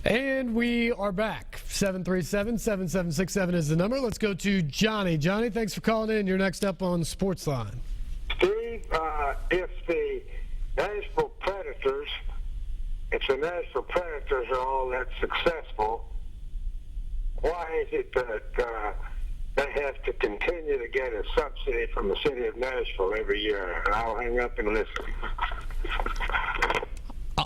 And we are back. 737-7767 is the number. Let's go to Johnny. Johnny, thanks for calling in. You're next up on SportsLine. Steve, if the Nashville Predators are all that successful, why is it that they have to continue to get a subsidy from the city of Nashville every year? And I'll hang up and listen.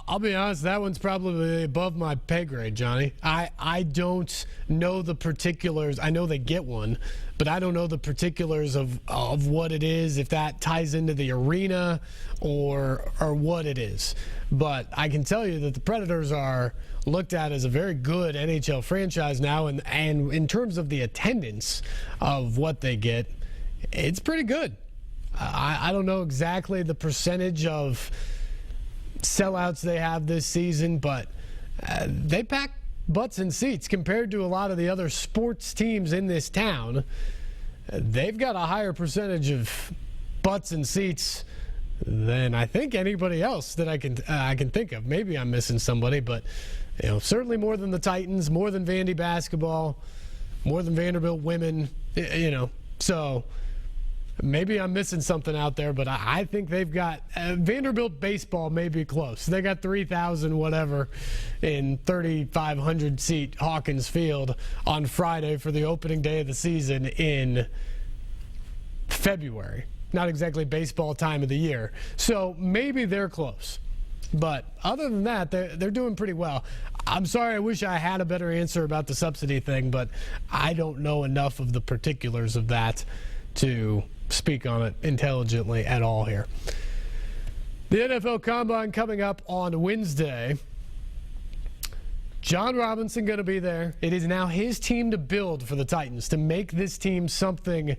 I'll be honest, that one's probably above my pay grade, Johnny. I don't know the particulars. I know they get one, but I don't know the particulars of what it is, if that ties into the arena or what it is. But I can tell you that the Predators are looked at as a very good NHL franchise now, and in terms of the attendance of what they get, it's pretty good. I don't know exactly the percentage of sellouts they have this season, but they pack butts and seats compared to a lot of the other sports teams in this town. They've got a higher percentage of butts and seats than I think anybody else that I can think of. Maybe I'm missing somebody, but certainly more than the Titans, more than Vandy basketball, more than Vanderbilt women. So maybe I'm missing something out there, but I think they've got Vanderbilt baseball may be close. They got 3,000 whatever in 3,500 seat Hawkins Field on Friday for the opening day of the season in February. Not exactly baseball time of the year. So maybe they're close. But other than that, they're doing pretty well. I'm sorry, I wish I had a better answer about the subsidy thing, but I don't know enough of the particulars of that to speak on it intelligently at all here. The NFL Combine coming up on Wednesday. John Robinson going to be there. It is now his team to build for the Titans, to make this team something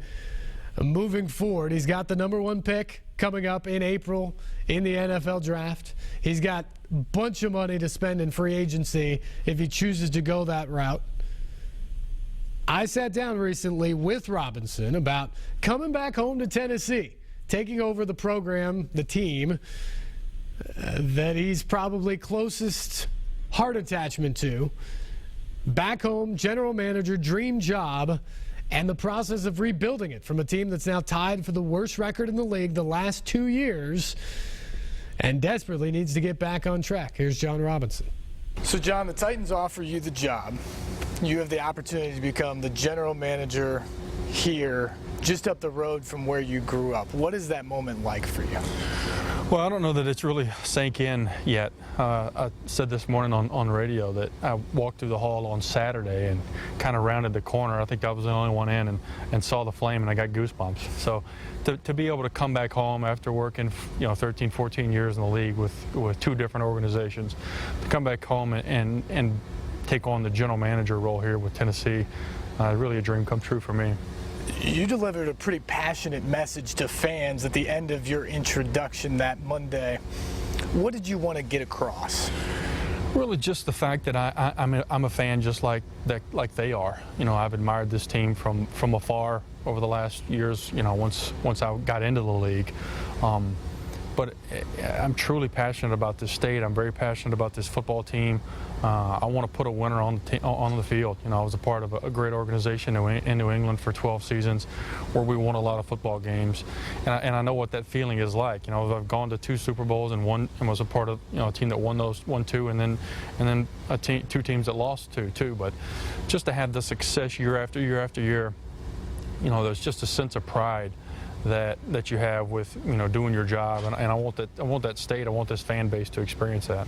moving forward. He's got the #1 pick coming up in April in the NFL draft. He's got a bunch of money to spend in free agency if he chooses to go that route. I sat down recently with Robinson about coming back home to Tennessee, taking over the program, the team that he's probably closest heart attachment to. Back home, general manager, dream job, and the process of rebuilding it from a team that's now tied for the worst record in the league the last 2 years and desperately needs to get back on track. Here's John Robinson. So, John, the Titans offer you the job. You have the opportunity to become the general manager here, just up the road from where you grew up. What is that moment like for you? Well, I don't know that it's really sank in yet. I said this morning on radio that I walked through the hall on Saturday and kind of rounded the corner. I think I was the only one in and saw the flame, and I got goosebumps. So to be able to come back home after working 13, 14 years in the league with two different organizations, to come back home and take on the general manager role here with Tennessee, really a dream come true for me. You delivered a pretty passionate message to fans at the end of your introduction that Monday. What did you want to get across? Really just the fact that I'm a fan just like they are. I've admired this team from afar over the last years, once I got into the league. But I'm truly passionate about this state. I'm very passionate about this football team. I want to put a winner on the field. I was a part of a great organization in New England for 12 seasons where we won a lot of football games. And I know what that feeling is like. I've gone to 2 Super Bowls and was a part of a team that won 2 and then 2 teams that lost 2 too. But just to have the success year after year after year, there's just a sense of pride that you have with doing your job, and I want that state, I want this fan base to experience that.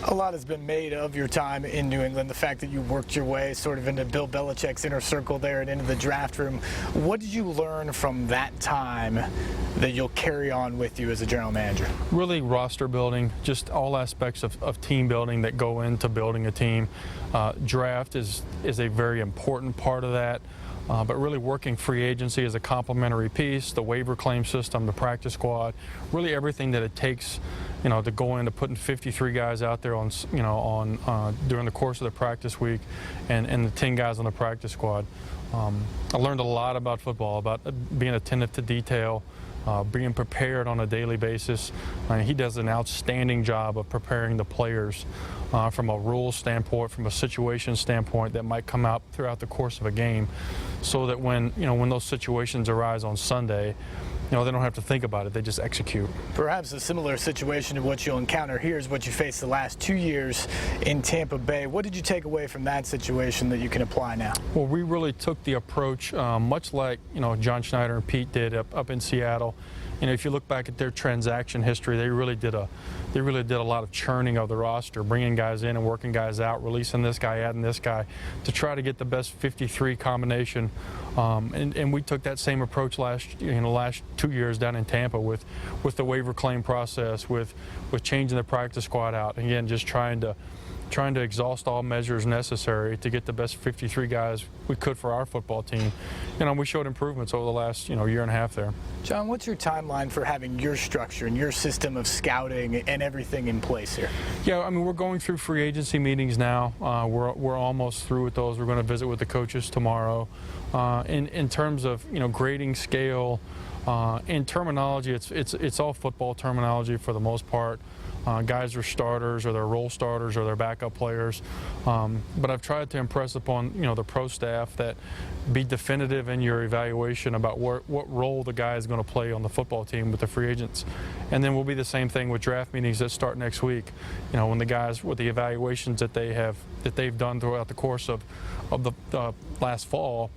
A lot has been made of your time in New England, the fact that you worked your way sort of into Bill Belichick's inner circle there and into the draft room. What did you learn from that time that you'll carry on with you as a general manager? Really roster building, just all aspects of team building that go into building a team. Draft is a very important part of that. But really working free agency as a complementary piece, the waiver claim system, the practice squad, really everything that it takes, to go into putting 53 guys out there during the course of the practice week, and the 10 guys on the practice squad. I learned a lot about football, about being attentive to detail, being prepared on a daily basis. He does an outstanding job of preparing the players from a rule standpoint, from a situation standpoint that might come out throughout the course of a game, so that when those situations arise on Sunday, they don't have to think about it, they just execute. Perhaps a similar situation to what you'll encounter here is what you faced the last 2 years in Tampa Bay. What did you take away from that situation that you can apply now? Well, we really took the approach much like John Schneider and Pete did up in Seattle. If you look back at their transaction history, they really did a lot of churning of the roster, bringing guys in and working guys out, releasing this guy, adding this guy, to try to get the best 53 combination. And we took that same approach last 2 years down in Tampa with the waiver claim process, with changing the practice squad out. Again, just trying to exhaust all measures necessary to get the best 53 guys we could for our football team. We showed improvements over the last year and a half there. John, what's your timeline for having your structure and your system of scouting and everything in place here? Yeah, we're going through free agency meetings now. We're almost through with those. We're going to visit with the coaches tomorrow. In terms of grading scale, in terminology, it's all football terminology for the most part. Guys are starters, or they're role starters, or they're backup players. But I've tried to impress upon the pro staff that be definitive in your evaluation about what role the guy is going to play on the football team with the free agents. And then we'll be the same thing with draft meetings that start next week. When the guys, with the evaluations that they've done throughout the course of the last fall,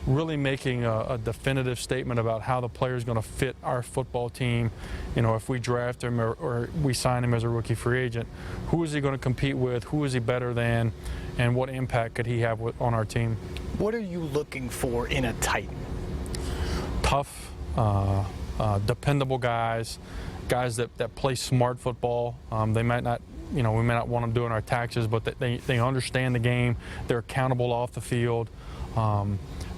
really making a definitive statement about how the player is going to fit our football team. If we draft him or we sign him as a rookie free agent, who is he going to compete with, who is he better than, and what impact could he have on our team. What are you looking for in a Titan? Tough, dependable guys that play smart football. They might not, we may not want them doing our taxes, but they understand the game. They're accountable off the field.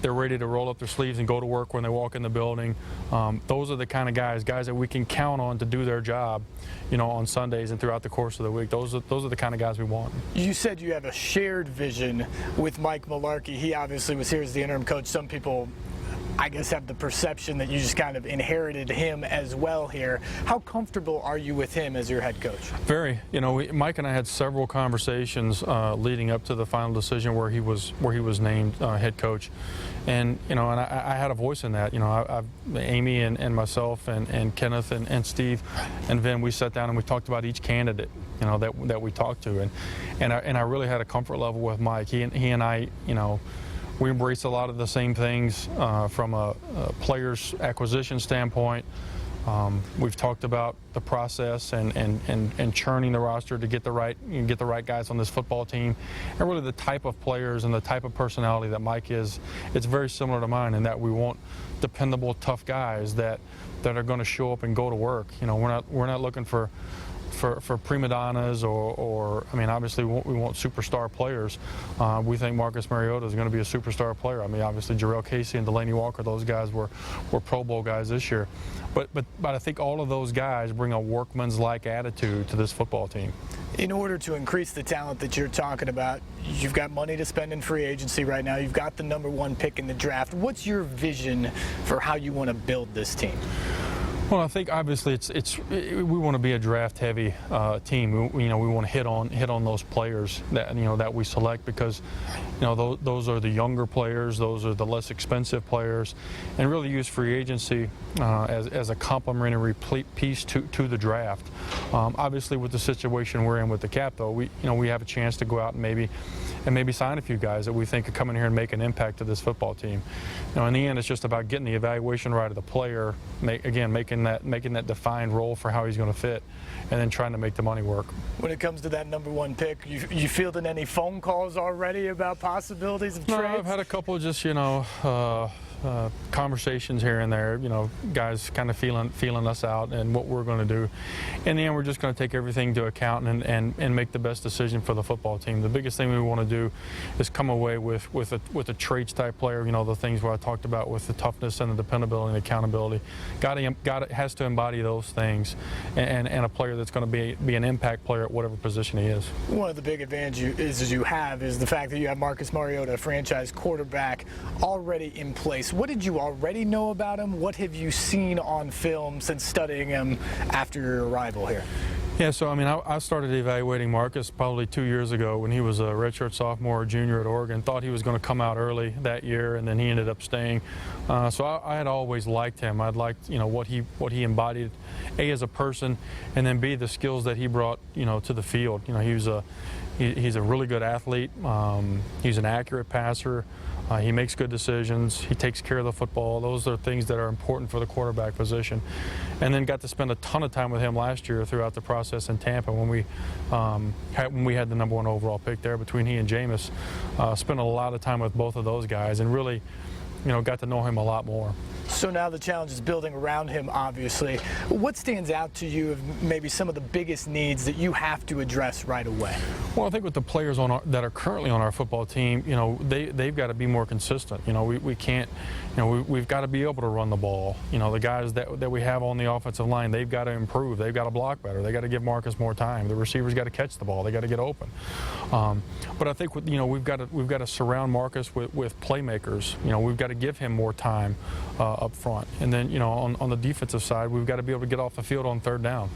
They're ready to roll up their sleeves and go to work when they walk in the building. Those are the kind of guys that we can count on to do their job, on Sundays and throughout the course of the week. Those are the kind of guys we want. You said you have a shared vision with Mike Mularkey. He obviously was here as the interim coach. Some people, I guess, have the perception that you just kind of inherited him as well here. How comfortable are you with him as your head coach? Very. Mike and I had several conversations leading up to the final decision where he was named head coach, and I had a voice in that. Amy and myself and Kenneth and Steve and Vin, we sat down and we talked about each candidate that we talked to, and I really had a comfort level with Mike. He and I, we embrace a lot of the same things from a players acquisition standpoint. We've talked about the process and churning the roster to get the right guys on this football team, and really the type of players and the type of personality that Mike is. It's very similar to mine in that we want dependable, tough guys that are going to show up and go to work. We're not looking for prima donnas or obviously we want superstar players. We think Marcus Mariota is going to be a superstar player. Obviously Jarrell Casey and Delaney Walker, those guys were Pro Bowl guys this year. But I think all of those guys bring a workman's-like attitude to this football team. In order to increase the talent that you're talking about, you've got money to spend in free agency right now. You've got the #1 pick in the draft. What's your vision for how you want to build this team? Well, I think obviously we want to be a draft-heavy team. We want to hit on those players that we select, because those are the younger players, those are the less expensive players, and really use free agency as a complementary piece to the draft. Obviously, with the situation we're in with the cap, though, we have a chance to go out and maybe sign a few guys that we think could come in here and make an impact to this football team. In the end, it's just about getting the evaluation right of the player, making that defined role for how he's going to fit, and then trying to make the money work. When it comes to that #1 pick, you fielding any phone calls already about possibilities of trades? No, I've had a couple just conversations here and there, guys kind of feeling us out and what we're going to do. In the end, we're just going to take everything into account and make the best decision for the football team. The biggest thing we want to do is come away with a traits type player, the things where I talked about with the toughness and the dependability and accountability. Got has to embody those things, and a player that's going to be an impact player at whatever position he is. One of the big advantages you have is the fact that you have Marcus Mariota, franchise quarterback, already in place. What did you already know about him? What have you seen on film since studying him after your arrival here? Yeah, so I mean, I started evaluating Marcus probably 2 years ago when he was a redshirt sophomore or junior at Oregon. Thought he was going to come out early that year, and then he ended up staying. So I had always liked him. I'd liked, you know, what he embodied, A, as a person, and then B, the skills that he brought, you know, to the field. You know, he's a really good athlete. He's an accurate passer. He makes good decisions. He takes care of the football. Those are things that are important for the quarterback position. And then got to spend a ton of time with him last year throughout the process in Tampa when we had the #1 overall pick there between he and Jameis. Spent a lot of time with both of those guys and really, you know, got to know him a lot more. So now the challenge is building around him, obviously. What stands out to you of maybe some of the biggest needs that you have to address right away? Well, I think with the players that are currently on our football team, you know, they've got to be more consistent. You know, we can't, you know, we've got to be able to run the ball. You know, the guys that we have on the offensive line, they've got to improve. They've got to block better. They got to give Marcus more time. The receivers got to catch the ball. They got to get open. But I think, you know, we've got to surround Marcus with playmakers. You know, we've got to give him more time up front. And then, you know, on the defensive side, we've got to be able to get off the field on third down.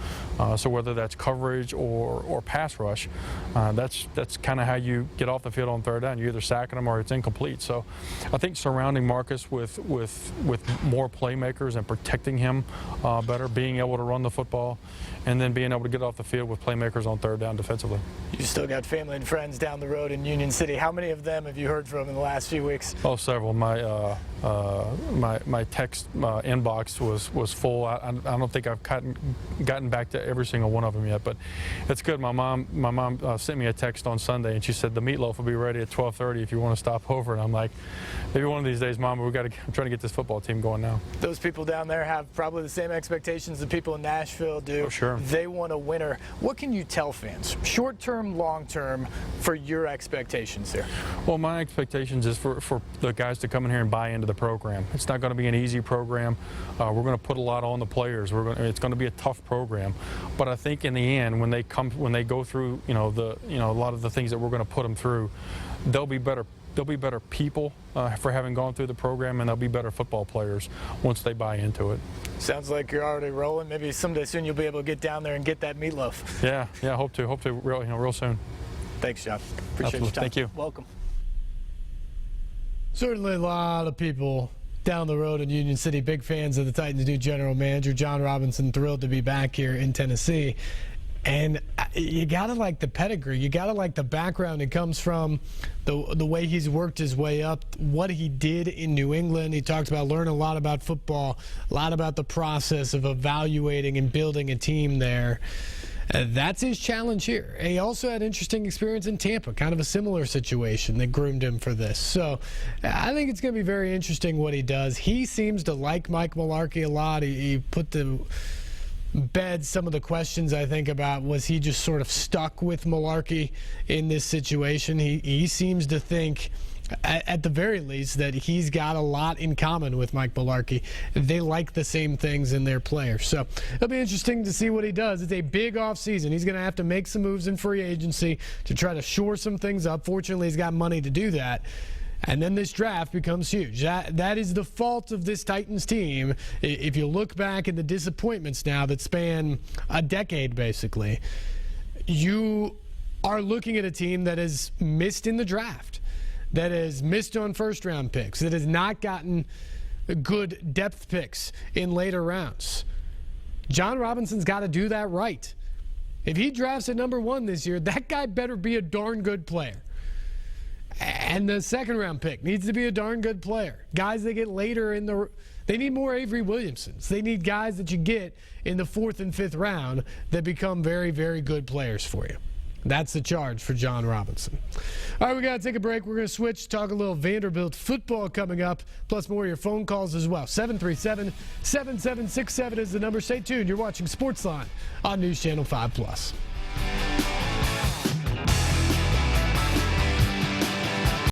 So whether that's coverage or pass rush, that's kind of how you get off the field on third down. You're either sacking them or it's incomplete. So I think surrounding Marcus with more playmakers and protecting him better, being able to run the football, and then being able to get off the field with playmakers on third down defensively. You still got family and friends down the road in Union City. How many of them have you heard from in the last few weeks? Oh, several. My text inbox was full. I don't think I've gotten back to every single one of them yet, but it's good. My mom sent me a text on Sunday, and she said the meatloaf will be ready at 12:30 if you want to stop over. And I'm like, maybe one of these days, Mom, I'm trying to get this football team going now. Those people down there have probably the same expectations that people in Nashville do. Oh, sure. They want a winner. What can you tell fans, short-term, long-term, for your expectations here? Well, my expectations is for the guys to come in here and buy into the program. It's not going to be an easy program. We're going to put a lot on the players. It's going to be a tough program. But I think in the end, when they go through, a lot of the things that we're going to put them through, they'll be better. They'll be better people for having gone through the program, and they'll be better football players once they buy into it. Sounds like you're already rolling. Maybe someday soon you'll be able to get down there and get that meatloaf. Yeah, hope to real soon. Thanks, John. Appreciate Absolutely. your time. Thank you. Welcome. Certainly a lot of people down the road in Union City, big fans of the Titans' new general manager, John Robinson, thrilled to be back here in Tennessee. And you got to like the pedigree. You got to like the background it comes from, the way he's worked his way up, what he did in New England. He talks about learning a lot about football, a lot about the process of evaluating and building a team there. That's his challenge here. And he also had interesting experience in Tampa, kind of a similar situation that groomed him for this. So I think it's going to be very interesting what he does. He seems to like Mike Mularkey a lot. He put to bed some of the questions, I think, about was he just sort of stuck with Mularkey in this situation. He seems to think, at the very least, that he's got a lot in common with Mike Mularkey. They like the same things in their players. So it'll be interesting to see what he does. It's a big offseason. He's going to have to make some moves in free agency to try to shore some things up. Fortunately, he's got money to do that. And then this draft becomes huge. That is the fault of this Titans team. If you look back at the disappointments now that span a decade, basically, you are looking at a team that has missed in the draft, that has missed on first-round picks, that has not gotten good depth picks in later rounds. John Robinson's got to do that right. If he drafts at #1 this year, that guy better be a darn good player. And the second-round pick needs to be a darn good player. Guys they get later they need more Avery Williamsons. They need guys that you get in the 4th and 5th round that become very, very good players for you. That's the charge for John Robinson. All right, we got to take a break. We're going to switch, talk a little Vanderbilt football coming up, plus more of your phone calls as well. 737-7767 is the number. Stay tuned. You're watching SportsLine on News Channel 5+.